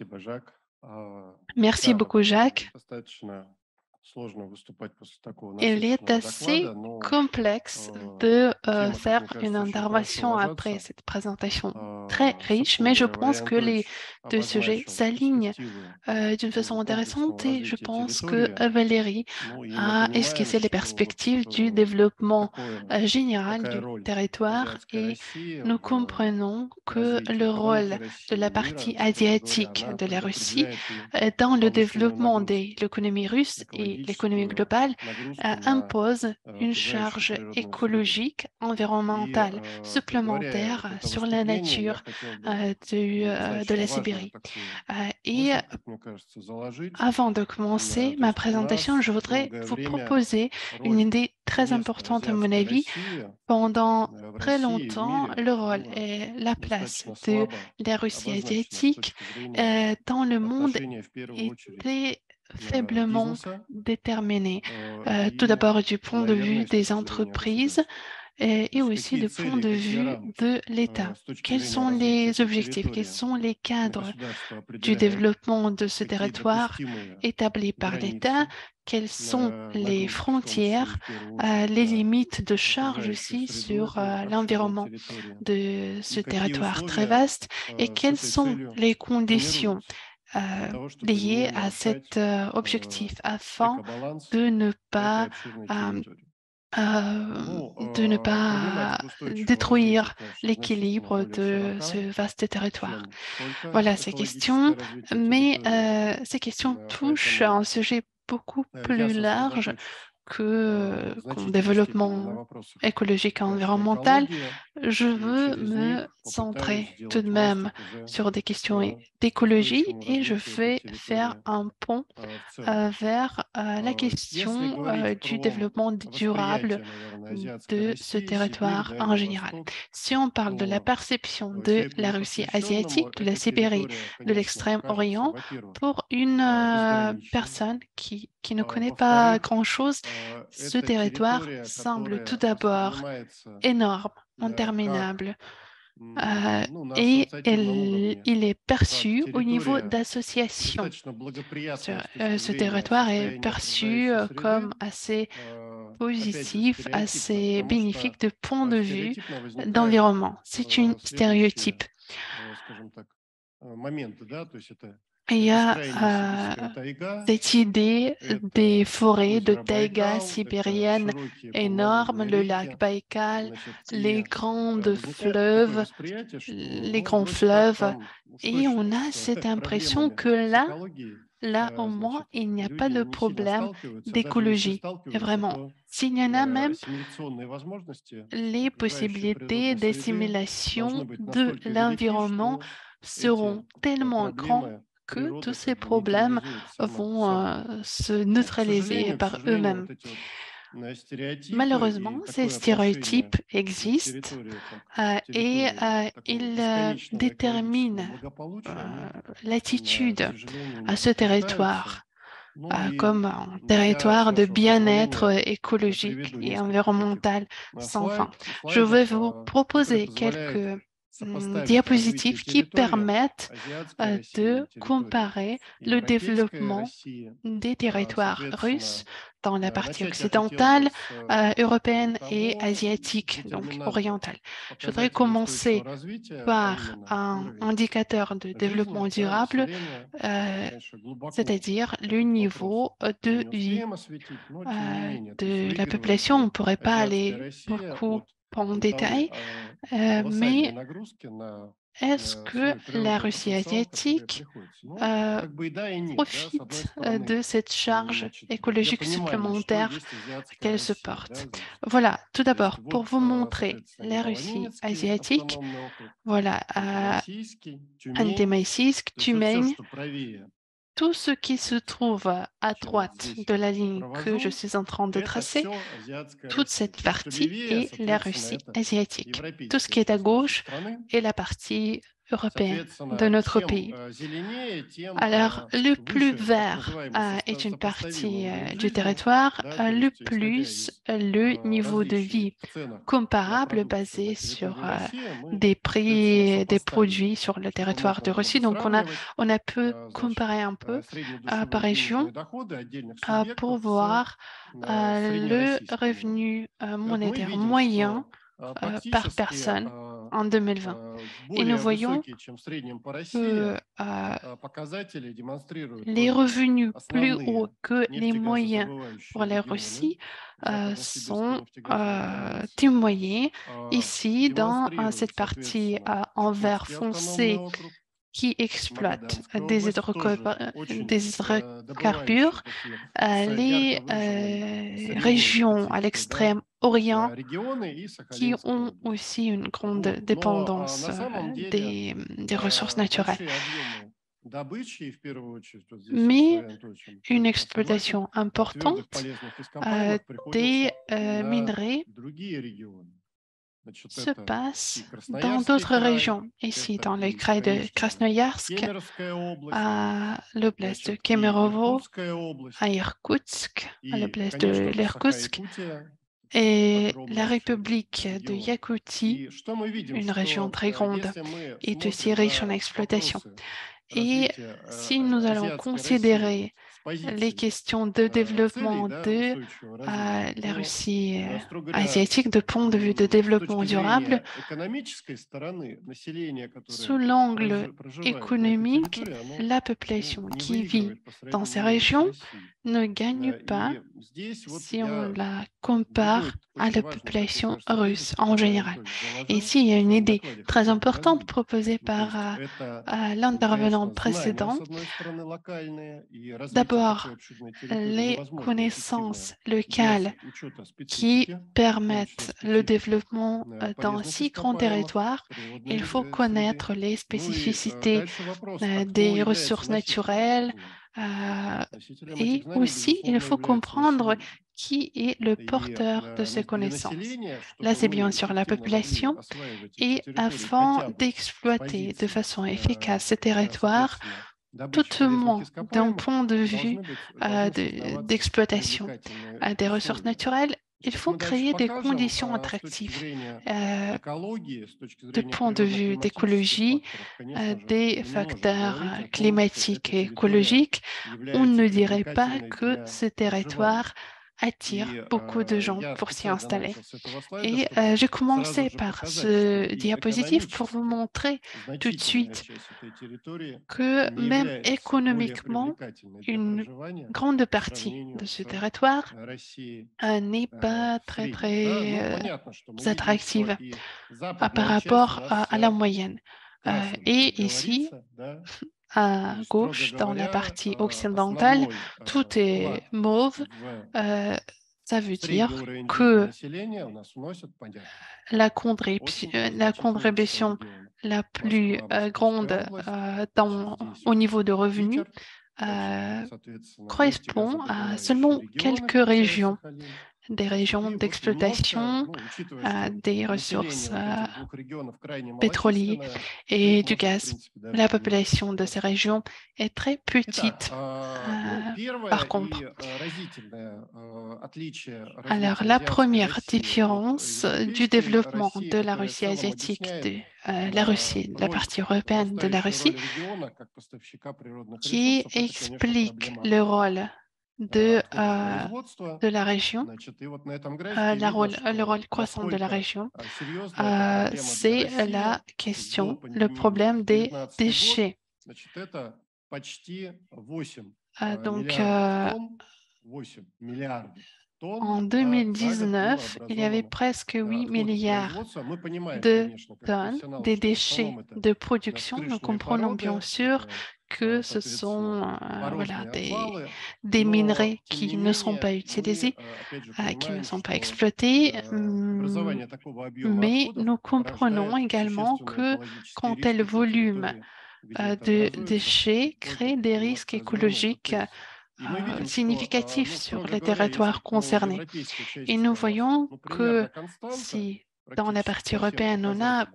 Спасибо, Жак. Merci Да, beaucoup, Jacques. достаточно сложно выступать после такого Il est насыщенного assez доклада, но complexe de тема, как faire мне une кажется, очень хорошо intervention après ложится. cette présentation très riche, Собственно mais je говоря, pense Валерий que les Анатольевич deux sujets обозначил s'alignent перспективы d'une façon комплексного intéressante et je развития pense que территории. Valérie Ну, и мы a понимаем, esquissé les что вот perspectives du développement général такая du роль territoire азиатской et России nous в comprenons que развитии le экономики rôle de России la и мира, partie условно говоря, asiatique она de la Russie предопределяет и dans le повышенную développement de нагрузку, l'économie russe et l'économie экологическую globale нагрузку на impose une окружающую charge природную среду. écologique, И environnementale предваряя supplémentaire вот это sur la выступление, я nature хотел бы de достаточно la важную Sibérie. такую Et мысль, как мне кажется, заложить. avant de commencer То ma есть у présentation, нас je voudrais долгое vous время proposer une роль idée très вместо importante à mon азиатской avis. России Pendant в très России и в longtemps, мире le rôle было et la place достаточно de слабо la Russie обозначено с asiatique точки зрения dans le monde отношения в первую очередь était faiblement бизнеса déterminé. Tout и, d'abord du point de vue наверное, с des точки зрения entreprises государства. То et есть aussi какие du point цели и de какие vue рамки de l'État. с точки Quels зрения sont развития les этой objectifs, quels территории sont les cadres государство du определяет, développement de ce какие territoire допустимые établi par l'État, границы quelles sont les нагрузки, в том числе и frontières, в первую очередь les на limites de charge окружающую aussi среду sur этой обширной l'environnement территории de и ce какие territoire très условия vaste et с quelles этой sont целью les conditions формируются для того, чтобы не liées à cet нарушать objectif afin экобаланс de ne этой pas обширной euh, территории. Ну, de ne pas проблематика устойчивого развития, détruire конечно, значительно l'équilibre более de ce широка, vaste territoire. чем только Voilà ces questions, экологическое развитие mais территории. ces questions touchent à Поэтому un sujet beaucoup я plus large сосредоточусь que в qu'en значительной степени на développement вопросах écologique et конечно, environnemental. экологии, Je и veux через me них попытаюсь centrer tout de сделать même мостик уже sur des questions к d'écologie устойчивому et je развитию этой vais faire территории un pont в целом. vers la Если question говорить du про développement durable восприятие, наверное, азиатской de ce России, Сибирь, territoire en Дальний général. Восток, Si on parle de la то perception de человеку la Russie непосвященному asiatique, de la эта Sibérie, территория, de конечно, кажется, l'extrême-orient, во-первых, pour une безграничной, personne qui ne connaît pas во-вторых, grand-chose, ce это territoire территория, semble tout которая d'abord воспринимается énorme, как, interminable, ну, на et ассоциативном уровне, il est как perçu au niveau территория d'association. достаточно благоприятная с точки Ce зрения territoire est состояния perçu окружающей comme среды. assez Опять же, positif, стереотипно, assez потому что bénéfique de point de vue стереотипно возникают d'environnement. C'est une следующие, stéréotype. скажем так, моменты, да, то есть это Il y a бескрайняя сибирская тайга, cette idée des это forêts de озеро taïga Байкал, это sibérienne широкие énormes, полноводные le lac реки, Baïkal, значит, les и grandes возникает вот такое fleuves, восприятие, что, les ну, grands вроде как fleuves, там уж et точно on a с cette impression проблемами que с là, экологией, là au moins, значит, il n'y a pas люди de не сильно problème сталкиваются, а даже если d'écologie. Et сталкиваются, vraiment, то s'il y en a même, ассимиляционные возможности les окружающей possibilités природной среды d'assimilation должны быть de настолько велики, l'environnement что эти seront tellement grands проблемы que tous природа ces как бы problèmes нейтрализует сама vont собой. se Ну, neutraliser к par сожалению, eux-mêmes. вот эти вот стереотипы Malheureusement, и ces такое отношение stéréotypes к existent территории, как к et территории такого ils бесконечного экологического déterminent благополучия, они, к l'attitude сожалению, не à ce подтверждаются. territoire Ну и comme un я, с territoire de вашего bien-être позволения, écologique приведу et несколько таких environnemental sans fin. Je слайдов, vais vous которые proposer позволяют quelques сопоставить развитие diapositives qui территории permettent азиатской России de и территории comparer le европейской développement России. des territoires russes Соответственно, dans la partie начать я хотел бы occidentale, с européenne et того asiatique, donc детерминанта, orientale. Je voudrais показателя устойчивого commencer развития, а par именно un уровень indicateur de жизни, développement да, durable, населения. Мы, конечно, глубоко c'est-à-dire le этот вопрос niveau de не vie успеем осветить, но тем не менее, то есть de la выигрывает population. On ne ли pourrait pas азиатская aller Россия beaucoup от en бытовой détail, колоссальной mais нагрузки на est-ce que свой la природный Russie потенциал, который asiatique приходится? Ну, euh, как бы и да, и нет, да, с одной profite стороны, de cette charge значит, для écologique понимания, что supplémentaire есть азиатская qu'elle se Россия, porte? да, значит, Voilà, tout то есть d'abord, pour вот, vous montrer соответственно, la Russie Неполонинецкий asiatique, автономный округ, voilà, Ханты-Мансийский, Тюмень, Antémaïsisk, то есть вот все, Tuméń, что правее tout ce qui se trouve à чем вот droite здесь de я la ligne que je провожу, suis en train de это tracer, все азиатская toute Россия. cette То, что partie левее, est la соответственно, Russie это asiatique. Tout ce европейская qui est à часть нашей gauche страны. est la partie européenne, de Соответственно, notre чем pays. зеленее, тем Alors, le plus выше так vert называемый est une partie сопоставимый уровень du жизни, territoire, да, то le есть исходя plus из le niveau de различий vie в ценах на comparable продукцию на basé территории sur России, мы, des соответственно, prix des сопоставим, produits sur le чтобы territoire можно de было Russie. бы Donc, сравнивать, on a pu значит, comparer un peu par среднедушевые région денежные доходы отдельных pour субъектов с voir le среднероссийскими. revenu И вот мы monétaire видим, moyen что par практически personne en 2020. Et nous более voyons высокие, чем в среднем по России, que показатели демонстрируют les только revenus plus hauts основные que les moyens pour нефтегазодобывающие la регионы Russie Западно-Sibirской sont нефтегазовой границы, témoignés ici dans демонстрируют, cette partie соответственно, en vert Чукотский автономный foncé округ, qui exploite Магаданская область, тоже очень des добывающие hydrocarbures, такие с les ярко выраженной сырьевой régions à спецификой, да, l'extrême orient регионы и qui Сахалинская ont область. aussi une grande Вот. Но dépendance на самом деле des ressources naturelles. большие объемы добычи, и в первую очередь вот здесь вот с Mais Анатольевичем une абсолютно согласен, exploitation твердых importante полезных ископаемых des приходится на minerais другие регионы. Значит, se это passe и dans Красноярский d'autres край, régions. Ici, это dans le и, край de конечно, Krasnoyarsk, Кемеровская область, à l'oblast de значит, и Kemerovo, Иркутская область, à Irkoutsk, à и, l'oblast de конечно, l'Irkoutsk, Саха-Якутия, et la огромнейший République de регион. Yakoutie, И что мы видим, une région что très grande, если мы est aussi смотрим riche en на exploitation. вопросы Et развития si nous allons азиатской России considérer с les позиции questions de целей, développement да, de устойчивого развития, la то, Russie строго говоря, asiatique, de point de vue de с développement точки durable, зрения экономической стороны, население, sous которое l'angle проживает на этой économique, территории, оно la population не qui vit выигрывает по dans ces сравнению с régions Россией. ne gagne pas И здесь вот si on я la другой compare à очень la важный такой, population кажется, russe тезис, en который général. Анатольевич Et заложил ici, il y a в une своем idée докладе, très хотел бы importante развить. proposée То par есть это, l'intervenant конечно, знания, с précédent. одной стороны, локальные, и развитие такой D'abord, обширной территории les невозможно эффективное connaissances locales без учета qui специфики, в том числе permettent le специфики développement d'un полезных si grand ископаемых, territoire, природной il faut среды. connaître les Ну и spécificités дальше вопрос, а кто des является ressources носителем этих naturelles знаний? euh, Носителем этих et знаний, aussi il безусловно, faut является comprendre население. qui est le И porteur de ces для connaissances. населения, Là, чтобы c'est bien мы sûr la эффективно могли population. осваивать эти Et территории afin хотя бы с d'exploiter de позиции, façon efficace ces territoires, соответственно, добычи tout au полезных moins d'un ископаемых, point de vue должны создаваться d'exploitation привлекательные des ressources условия. naturelles, il Сейчас faut мы дальше créer des покажем conditions с точки attractives. зрения экологии, с точки De зрения point de vue природно-климатических d'écologie, факторов, конечно же, des мы не можем facteurs говорить о том, что climatiques эта et территория écologiques, on является ne dirait pas привлекательной que для ce проживания. territoire attire И beaucoup de gens я pour s'y специально installer. начал с этого слайда, Et чтобы j'ai сразу commencé же par показать, что ce и diapositive pour vous экономически montrer tout de значительная suite часть этой территории que не même является более économiquement, привлекательной для une проживания grande по partie de сравнению ce с territoire Россией n'est pas в très среднем. Да? Ну, très понятно, что мы видим, что attractive и par западная часть у rapport нас à la вся moyenne. в красном, как Et ici, говорится, да? à И, строго gauche, dans la говоря, partie occidentale, основной tout est вклад mauve. в Ça veut средний dire уровень жизни que населения у нас вносят, понятно, la очень la значительное число contribution регионов. la plus Москва, Московская grande область, значит, здесь au вот niveau de revenus Питер, дальше, soответственно, correspond à нефтегазодобывающие seulement регионы, quelques включая régions, Сахалин. des Значит, régions и вот немножко, d'exploitation ну, учитывая, что des ressources население вот этих двух регионов крайне pétroliers малочисленное, то et их du можно, в gaz. принципе, даже La и не population de ces рассматривать. régions est très Итак, petite, ну, первое par и contre. разительное отличие Alors, развития la азиатской première России от différence du европейской développement России, de la которая в Russie целом asiatique, объясняет de la Russie, la роль, partie européenne de la нарастающую Russie, роль региона как поставщика природных qui ресурсов, это, конечно, explique проблема le rôle отходов производства. de la région, Значит, и вот на этом графике видно, le что rôle croissant de la насколько région, серьезна эта проблема для c'est России la до question, le пандемии problème в des 2019 год. déchets. Значит, это почти 8 Donc, миллиардов тонн, 8 миллиардов en тонн за год было 2019, il y avait образовано presque 8 отходов milliards производства. Мы понимаем, de конечно, как tonnes профессионалы, des что в déchets основном это de production. Nous надскрышные comprenons bien породы, sûr это, que ce соответственно, sont voilà, порожные отвалы, des но, minerais тем не qui ne sont pas менее, мы, utilisés, опять же, qui ne понимаем, sont pas что exploités, образование такого объема mais отходов nous comprenons порождает également существенные que экологические quand tel риски для volume территории, где это de образуется, déchets чуть позже crée des немножко risques разверну этот écologiques тезис. И мы видим, что, significatifs ну, sur строго les говоря, если territoires по concernés. европейской Et части nous у нас, voyons ну, que примерно константа, si dans la partie européenne, on a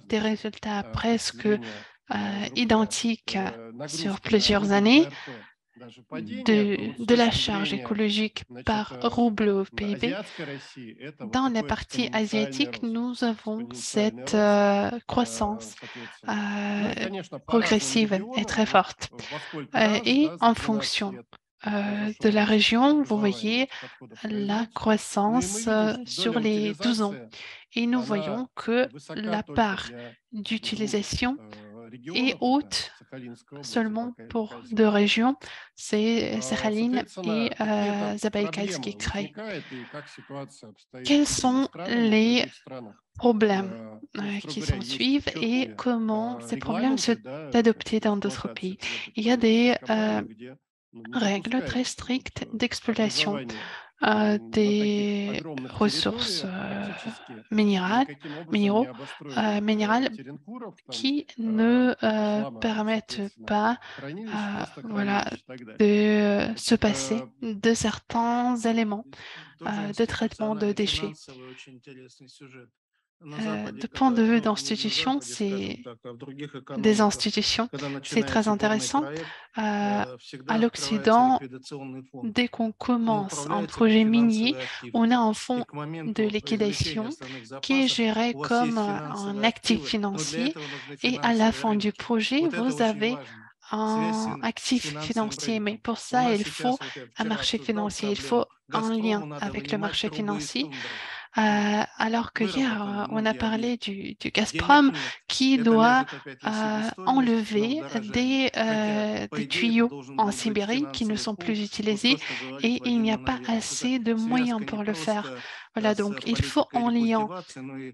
des résultats presque identiques sur plusieurs années de la charge écologique par rouble au PIB. Dans la partie asiatique, nous avons cette croissance progressive et très forte. Et en fonction de la région, vous voyez la croissance sur les 12 ans. Et nous voyons que la part d'utilisation est haute seulement pour deux régions, c'est Sakhaline et Zabaïkalski Krai. Quels sont les problèmes qui s'en suivent et comment ces problèmes sont adoptés dans d'autres pays? Il y a des règles très strictes d'exploitation des ressources minéraux qui ne permettent pas voilà, de se passer de certains éléments de traitement de déchets. De point de vue d'institutions, c'est des institutions, c'est très intéressant. À l'Occident, dès qu'on commence un projet minier, on a un fonds de liquidation qui est géré comme un actif financier et à la fin du projet, vous avez un actif financier. Mais pour ça, il faut un marché financier, il faut un lien avec le marché financier. Alors que hier, on a parlé du Gazprom qui doit enlever des tuyaux en Sibérie qui ne sont plus utilisés et il n'y a pas assez de moyens pour le faire. Voilà, donc il faut un lien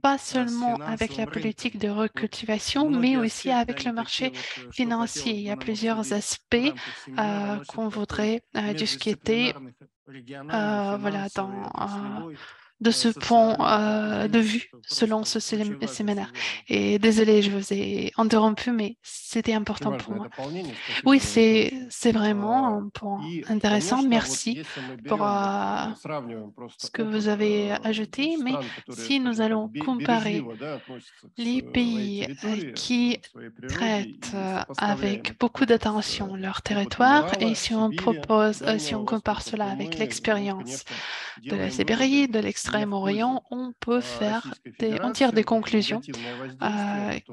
pas seulement avec la politique de recultivation, mais aussi avec le marché financier. Il y a plusieurs aspects qu'on voudrait discuter voilà, de ce point de vue selon ce séminaire. Et désolé, je vous ai interrompu, mais c'était important pour moi. Oui, c'est vraiment un point intéressant. Merci pour ce que vous avez ajouté. Mais si nous allons comparer les pays qui traitent avec beaucoup d'attention leur territoire et si on si on compare cela avec l'expérience de la Sibérie, de l'Extrême-Orient, on tire des conclusions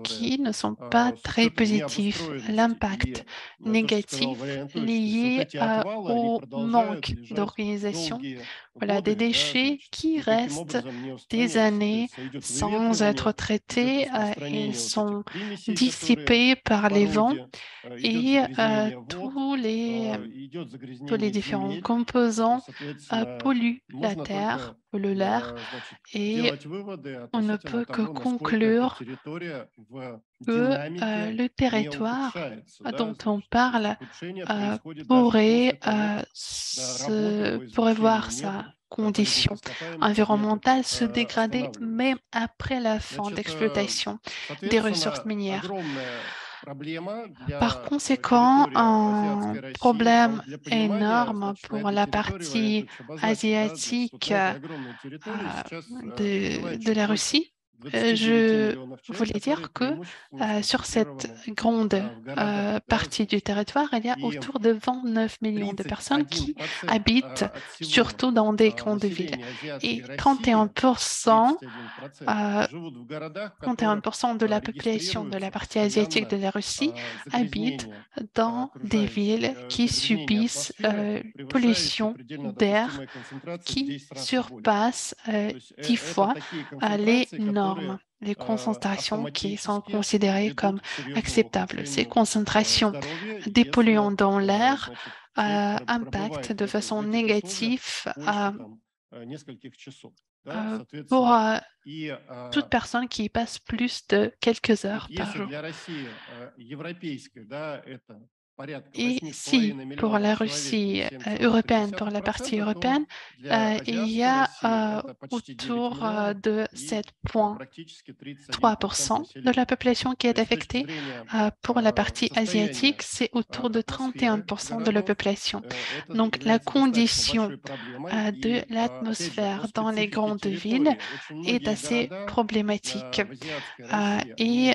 qui ne sont pas très positives. L'impact négatif lié au manque d'organisation, voilà, des déchets qui restent des années sans être traités, ils sont dissipés par les vents et tous les différents composants polluent la terre, polluent l'air et on ne peut que conclure que le territoire dont on parle pourrait voir sa condition environnementale se dégrader même après la fin d'exploitation des ressources minières. Par conséquent, un problème énorme pour la partie asiatique de la Russie. Je voulais dire que sur cette grande partie du territoire, il y a autour de 29 millions de personnes qui habitent surtout dans des grandes villes. Et 31% de la population de la partie asiatique de la Russie habite dans des villes qui subissent pollution d'air qui surpasse 10 fois les normes, les concentrations qui sont considérées comme acceptables. Ces concentrations des polluants dans l'air impactent de façon négative pour toute personne qui y passe plus de quelques heures par jour. Et si pour la Russie européenne, pour la partie européenne, il y a autour de 7,3% de la population qui est affectée. Pour la partie asiatique, c'est autour de 31% de la population. Donc, la condition de l'atmosphère dans les grandes villes est assez problématique. Et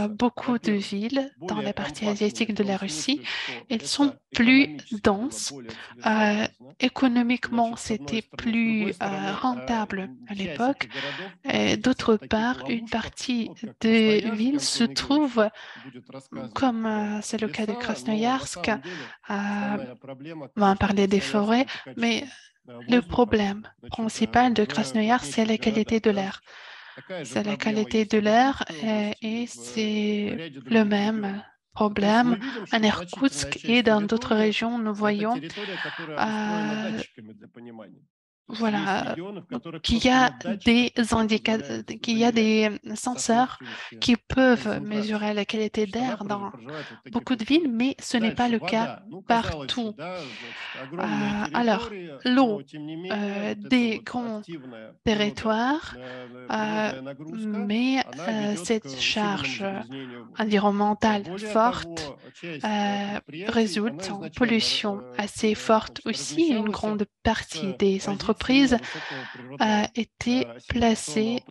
beaucoup de villes dans la partie asiatique de la Russie, elles sont plus denses. Économiquement, c'était plus rentable à l'époque. D'autre part, une partie des villes se trouve, comme c'est le cas de Krasnoyarsk, on va parler des forêts, mais le problème principal de Krasnoyarsk, c'est la qualité de l'air. C'est la qualité de l'air et c'est le même problème en Irkoutsk et dans d'autres régions. Nous voyons voilà, qu'il y a des senseurs qui peuvent mesurer la qualité d'air dans beaucoup de villes, mais ce n'est pas le cas partout. Alors, l'eau des grands territoires, mais cette charge environnementale forte résulte en pollution assez forte aussi. Une grande partie des entreprises étaient placées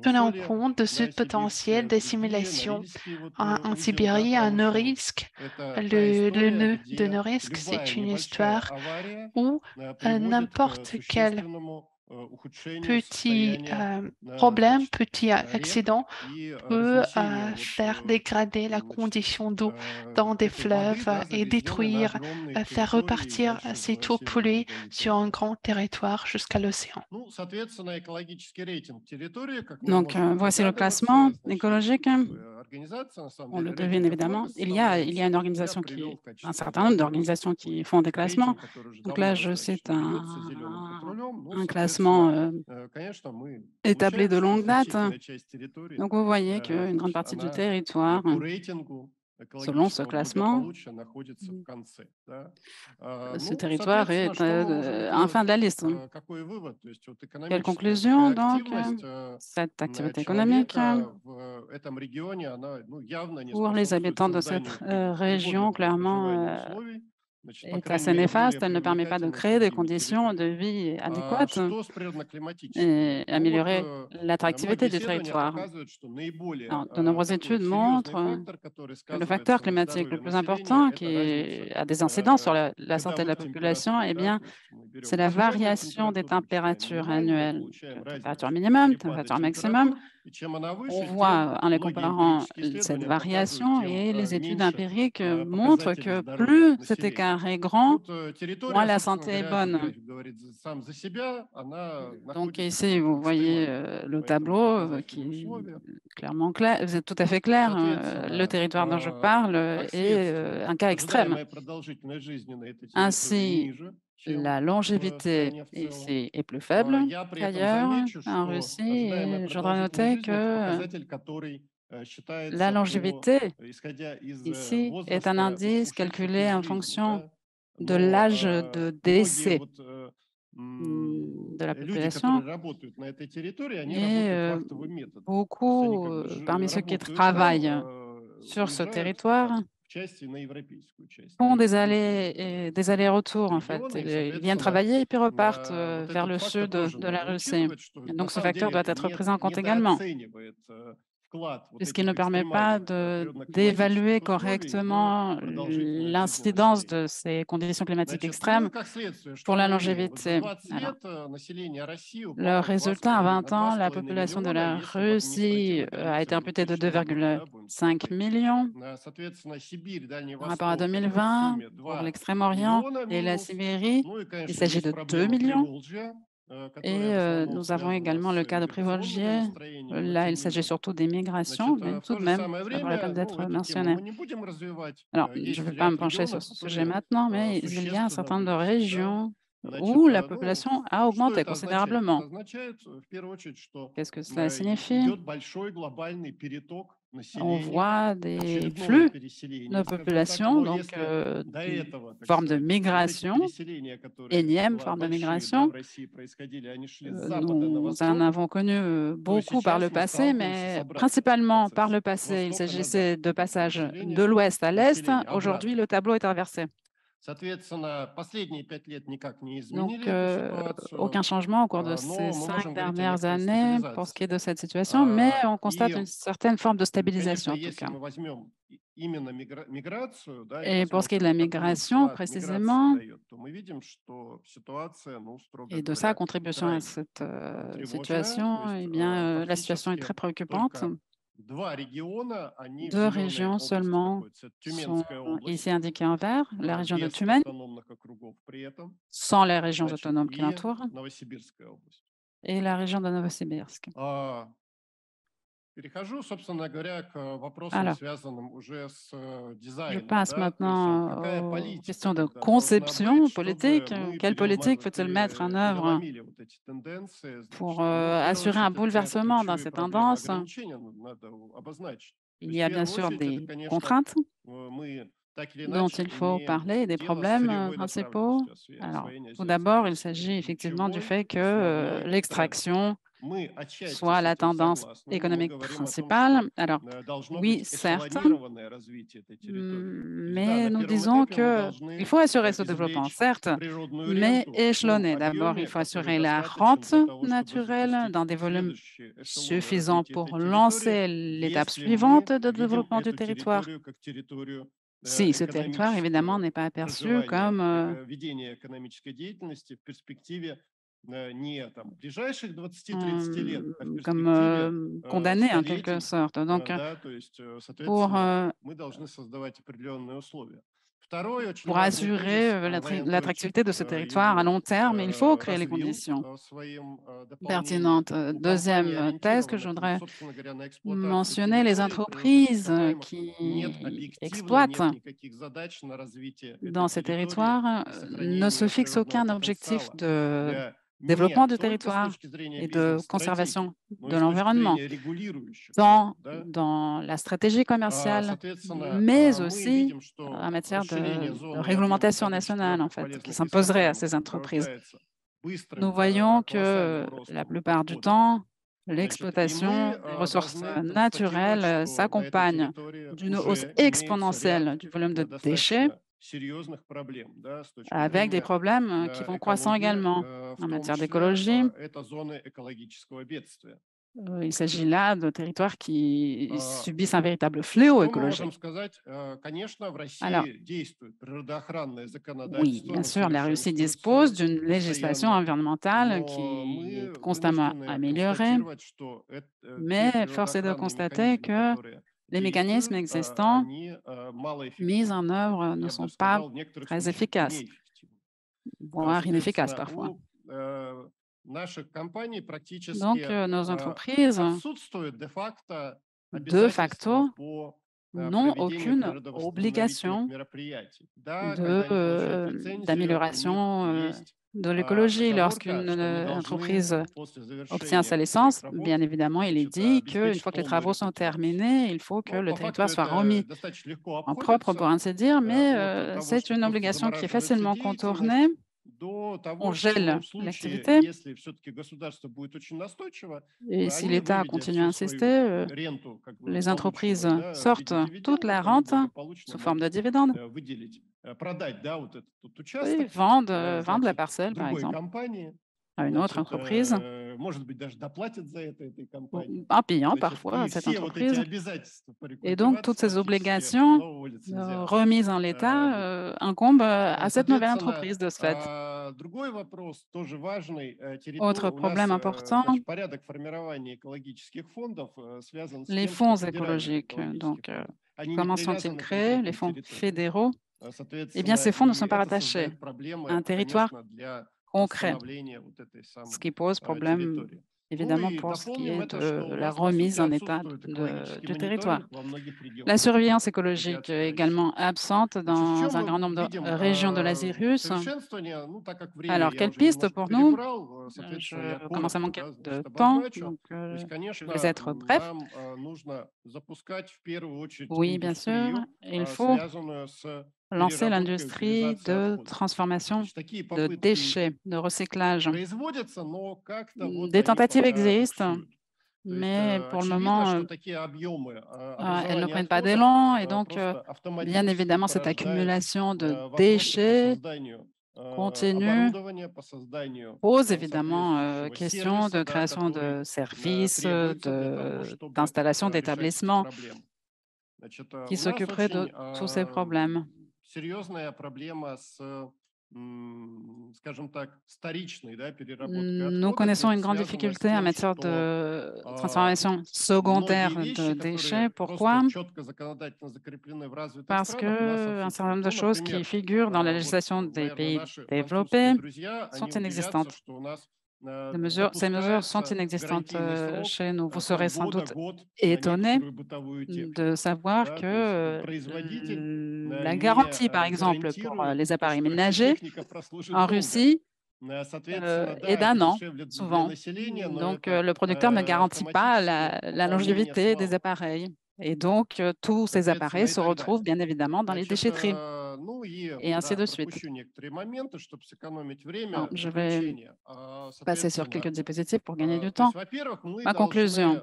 tenant compte de ce potentiel d'assimilation. En Sibérie, à Norilsk, le nœud de Norilsk, c'est une histoire où n'importe quel petit problème, petit accident peut faire dégrader la condition d'eau dans des fleuves et détruire, faire repartir cette eau polluée sur un grand territoire jusqu'à l'océan. Donc, voici le classement écologique. On le devine évidemment. Il y a une organisation un certain nombre d'organisations qui font des classements. Donc là, je cite un classement établi de longue date. Donc, vous voyez qu'une grande partie du territoire, selon ce classement, ce territoire est en fin de la liste. Quelle conclusion, donc, cette activité économique pour les habitants de cette région, clairement, est assez néfaste. Elle ne permet pas de créer des conditions de vie adéquates et améliorer l'attractivité du territoire. Alors, de nombreuses études montrent que le facteur climatique le plus important qui a des incidences sur la santé de la population, eh bien, c'est la variation des températures annuelles. Température minimum, température maximum. On voit en les comparant cette variation et les études empiriques montrent que plus cet écart est grand, moins la santé est bonne. Donc ici, vous voyez le tableau qui est clairement clair. Vous êtes tout à fait clair. Le territoire dont je parle est un cas extrême. Ainsi, la longévité ici est plus faible qu'ailleurs en Russie. Et je voudrais noter que la longévité ici est un indice calculé en fonction de l'âge de décès de la population. Et beaucoup parmi ceux qui travaillent sur ce territoire font des allers-retours, en fait. Ils viennent travailler et puis repartent vers le sud de la Russie. Et donc, ce facteur doit être pris en compte également, puisqu'il ne permet pas d'évaluer correctement l'incidence de ces conditions climatiques extrêmes pour la longévité. Alors, le résultat, à 20 ans, la population de la Russie a été amputée de 2,5 millions par rapport à 2020. Pour l'Extrême-Orient et la Sibérie, il s'agit de 2 millions. Et nous avons également le cas de Privoljié. Là, il s'agit surtout des migrations, mais tout de même, ça vaut la peine d'être mentionné. Alors, je ne vais pas me pencher sur ce sujet maintenant, mais il y a un certain nombre de régions où la population a augmenté considérablement. Qu'est-ce que cela signifie? On voit des flux de population, donc une forme de migration, énième forme de migration. Nous en avons connu beaucoup par le passé, mais principalement par le passé, il s'agissait de passage de l'ouest à l'est. Aujourd'hui, le tableau est inversé. Donc, aucun changement au cours de ces 5 dernières années pour ce qui est de cette situation, mais on constate une certaine forme de stabilisation en tout cas. Et pour ce qui est de la migration, précisément, et de sa contribution à cette situation, eh bien, la situation est très préoccupante. 2 régions seulement sont ici indiquées en vert, la région de Tumen, sans les régions autonomes qui l'entourent, et la région de Novosibirsk. Alors, je passe maintenant aux questions de conception politique. Quelle politique faut-il mettre en œuvre pour assurer un bouleversement dans ces tendances? Il y a bien sûr des contraintes dont il faut parler, des problèmes principaux. Alors, tout d'abord, il s'agit effectivement du fait que l'extraction soit la tendance économique principale. Alors, oui, certes, mais nous disons qu'il faut assurer ce développement, certes, mais échelonné. D'abord, il faut assurer la rente naturelle dans des volumes suffisants pour lancer l'étape suivante de développement du territoire. Si ce territoire, évidemment, n'est pas aperçu comme condamné en quelque sorte. Donc, pour assurer l'attractivité de ce territoire à long terme, il faut créer les conditions pertinentes. Deuxième thèse que je voudrais mentionner, les entreprises qui exploitent dans ces territoires ne se fixent aucun objectif de développement du territoire et de conservation de l'environnement, tant dans la stratégie commerciale, mais aussi en matière de réglementation nationale, en fait, qui s'imposerait à ces entreprises. Nous voyons que la plupart du temps, l'exploitation des ressources naturelles s'accompagne d'une hausse exponentielle du volume de déchets, avec des problèmes qui vont croissant également en matière d'écologie. Il s'agit là de territoires qui subissent un véritable fléau écologique. Alors, oui, bien sûr, la Russie dispose d'une législation environnementale qui est constamment améliorée, mais force est de constater que les mécanismes existants mis en œuvre ne sont pas très efficaces, voire inefficaces parfois. Donc, nos entreprises, de facto, n'ont aucune obligation d'amélioration de l'écologie. Lorsqu'une entreprise obtient sa licence, bien évidemment, il est dit qu'une fois que les travaux sont terminés, il faut que le territoire soit remis en propre, pour ainsi dire, mais c'est une obligation qui est facilement contournée. On gèle l'activité et si l'État continue à insister, les entreprises sortent toute la rente sous forme de dividendes. Oui, vendent la parcelle, par exemple, à une autre entreprise, en payant parfois à cette entreprise. Et donc, toutes ces obligations remises en l'État incombent à cette nouvelle entreprise de ce fait. Autre problème important, les fonds écologiques. Donc, comment sont-ils créés, les fonds fédéraux? Eh bien, ces fonds ne sont pas rattachés à un territoire concret, ce qui pose problème évidemment pour ce qui est de la remise en état du territoire. La surveillance écologique est également absente dans un grand nombre de régions de l'Asie russe. Alors, quelle piste pour nous? Je commence à manquer de temps, donc je vais être bref. Oui, bien sûr, il faut lancer l'industrie de transformation de déchets, de recyclage. Des tentatives existent, mais pour le moment, elles ne prennent pas d'élan et donc, bien évidemment, cette accumulation de déchets continue pose évidemment question de création de services, d'installation d'établissements qui s'occuperaient de tous ces problèmes. Nous connaissons une grande difficulté en matière de transformation secondaire de déchets. Pourquoi? Parce qu'un certain nombre de choses qui figurent dans la législation des pays développés sont inexistantes. Ces mesures sont inexistantes chez nous. Vous serez sans doute étonné de savoir que la garantie, par exemple, pour les appareils ménagers en Russie est d'1 an, souvent. Donc, le producteur ne garantit pas la longévité des appareils. Et donc, tous ces appareils se retrouvent bien évidemment dans les déchetteries et ainsi de suite. Alors, je vais passer sur quelques diapositives pour gagner du temps. Ma conclusion.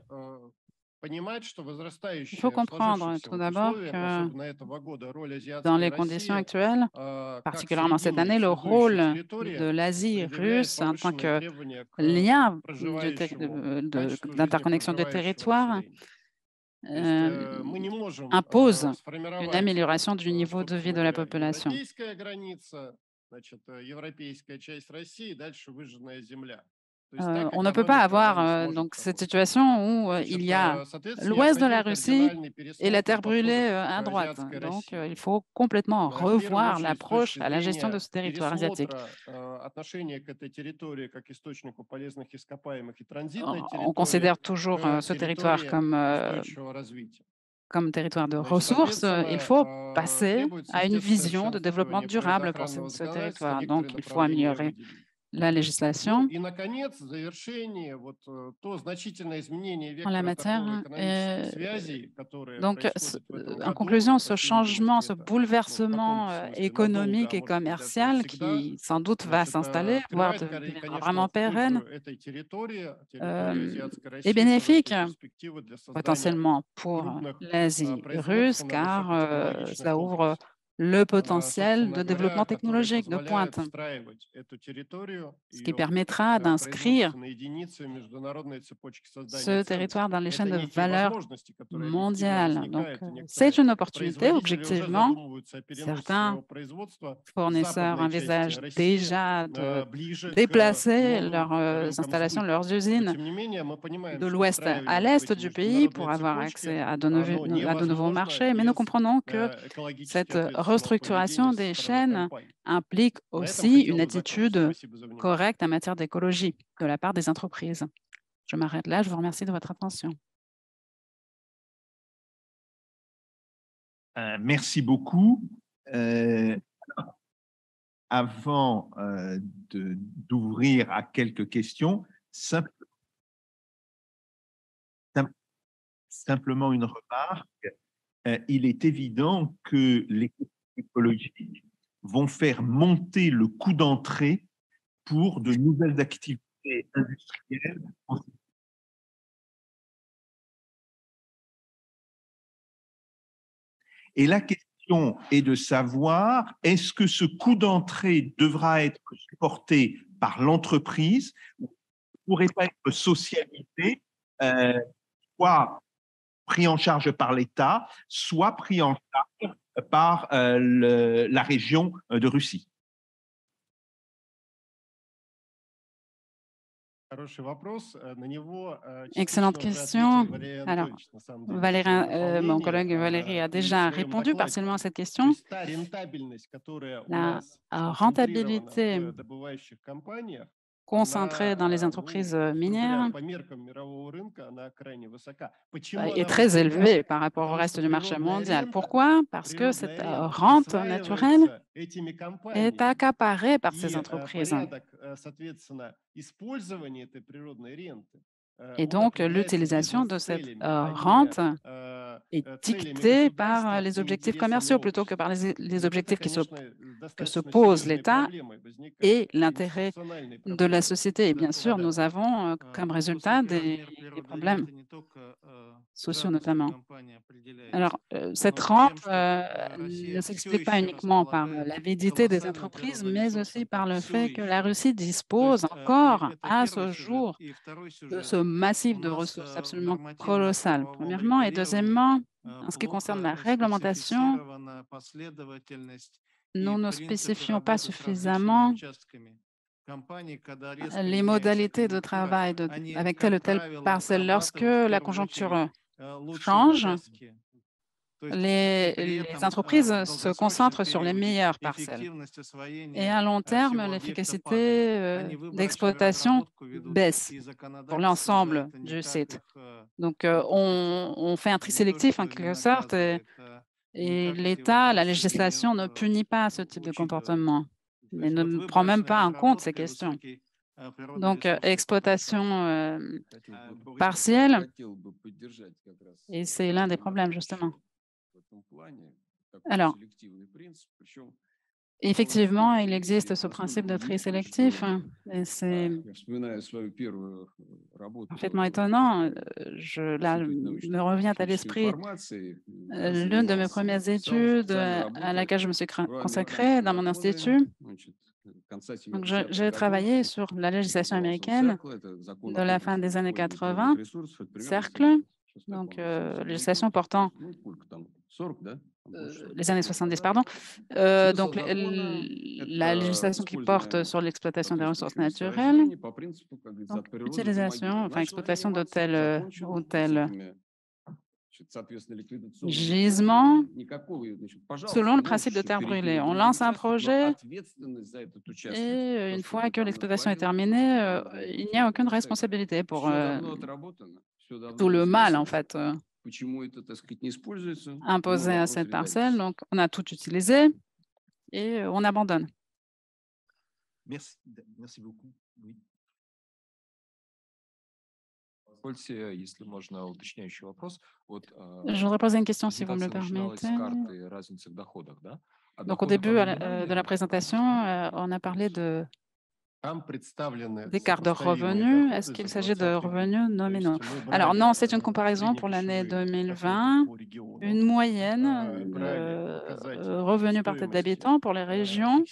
Il faut comprendre tout d'abord que dans les conditions actuelles, particulièrement cette année, le rôle de l'Asie russe en tant que lien d'interconnexion du territoire impose une amélioration du niveau de vie de la population. On ne peut pas avoir donc cette situation où il y a l'ouest de la Russie et la terre brûlée à droite. Donc, il faut complètement revoir l'approche à la gestion de ce territoire asiatique. On considère toujours ce territoire comme territoire de ressources. Il faut passer à une vision de développement durable pour ce territoire. Donc, il faut améliorer la législation en la matière. Donc, en conclusion, ce changement, ce bouleversement économique et commercial qui sans doute va s'installer, voire deviendra vraiment pérenne, est bénéfique potentiellement pour l'Asie russe, car cela ouvre le potentiel de développement technologique de pointe, ce qui permettra d'inscrire ce territoire dans les chaînes de valeur mondiales. Donc, c'est une opportunité, objectivement. Certains fournisseurs envisagent déjà de déplacer leurs installations, leurs usines de l'ouest à l'est du pays pour avoir accès à de nouveaux marchés, mais nous comprenons que cette restructuration des chaînes implique aussi une attitude correcte en matière d'écologie de la part des entreprises. Je m'arrête là, je vous remercie de votre attention. Merci beaucoup. Avant d'ouvrir à quelques questions, simplement une remarque. Il est évident que les questions écologiques vont faire monter le coût d'entrée pour de nouvelles activités industrielles. Et la question est de savoir, est-ce que ce coût d'entrée devra être supporté par l'entreprise ou ne pourrait pas être socialisé, soit pris en charge par l'État, soit pris en charge par la région de Russie? Excellente question. Alors, mon collègue Valérie a déjà répondu partiellement à cette question. La rentabilité concentrée dans les entreprises minières est très élevée par rapport au reste du marché mondial. Pourquoi? Parce que cette rente naturelle est accaparée par ces entreprises. Et donc, l'utilisation de cette rente est dictée par les objectifs commerciaux plutôt que par les objectifs que se pose l'État et l'intérêt de la société. Et bien sûr, nous avons comme résultat des problèmes sociaux notamment. Alors, cette rente ne s'explique pas uniquement par l'avidité des entreprises, mais aussi par le fait que la Russie dispose encore à ce jour de ce massif de ressources absolument colossal, premièrement. Et deuxièmement, en ce qui concerne la réglementation, nous ne spécifions pas suffisamment les modalités de travail avec telle ou telle parcelle. Lorsque la conjoncture change, les entreprises se concentrent sur les meilleures parcelles. Et à long terme, l'efficacité d'exploitation baisse pour l'ensemble du site. Donc, on fait un tri sélectif en quelque sorte et l'État, la législation ne punit pas ce type de comportement et ne prend même pas en compte ces questions. Donc, exploitation partielle, et c'est l'un des problèmes, justement. Alors, effectivement, il existe ce principe de tri sélectif et c'est parfaitement étonnant. Là, me revient à l'esprit l'une de mes premières études à laquelle je me suis consacrée dans mon institut. Donc, j'ai travaillé sur la législation américaine de la fin des années 80, CERCLE, donc législation portant les années 70, pardon. Donc, la législation qui porte sur l'exploitation des ressources naturelles, donc utilisation, enfin exploitation de tel ou tel gisement selon le principe de terre brûlée. On lance un projet et une fois que l'exploitation est terminée, il n'y a aucune responsabilité pour tout le mal, en fait, imposé à cette parcelle. Donc, on a tout utilisé et on abandonne. Merci beaucoup. Oui. Je voudrais poser une question, si vous me le permettez. Donc, au début de la présentation, on a parlé d'écart de revenus. Est-ce qu'il s'agit de revenus nominaux? Alors non, c'est une comparaison pour l'année 2020, une moyenne de revenus par tête d'habitant pour les régions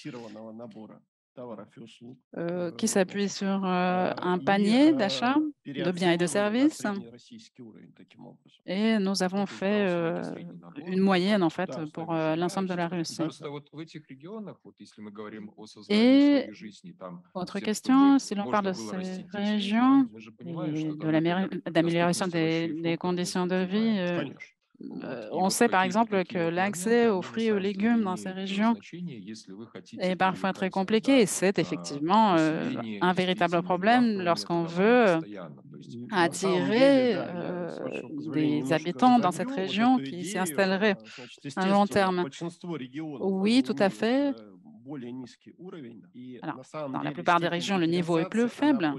qui s'appuie sur un panier d'achat de biens et de services. Et nous avons fait une moyenne, en fait, pour l'ensemble de la Russie. Et autre question, si l'on parle de ces régions et d'amélioration des conditions de vie, on sait par exemple que l'accès aux fruits et aux légumes dans ces régions est parfois très compliqué. C'est effectivement un véritable problème lorsqu'on veut attirer des habitants dans cette région qui s'y installeraient à long terme. Oui, tout à fait. Alors, dans la plupart des régions, le niveau est plus faible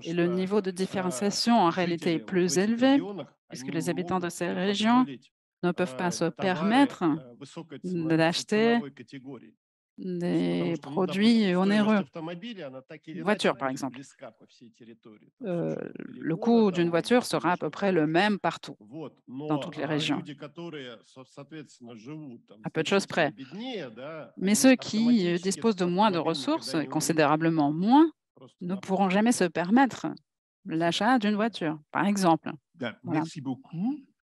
et le niveau de différenciation en réalité est plus élevé puisque les habitants de ces régions ne peuvent pas se permettre d'acheter des produits onéreux. Une voiture, par exemple. Le coût d'une voiture sera à peu près le même partout, dans toutes les régions, à peu de choses près. Mais ceux qui disposent de moins de ressources, considérablement moins, ne pourront jamais se permettre l'achat d'une voiture, par exemple. Voilà. Merci beaucoup.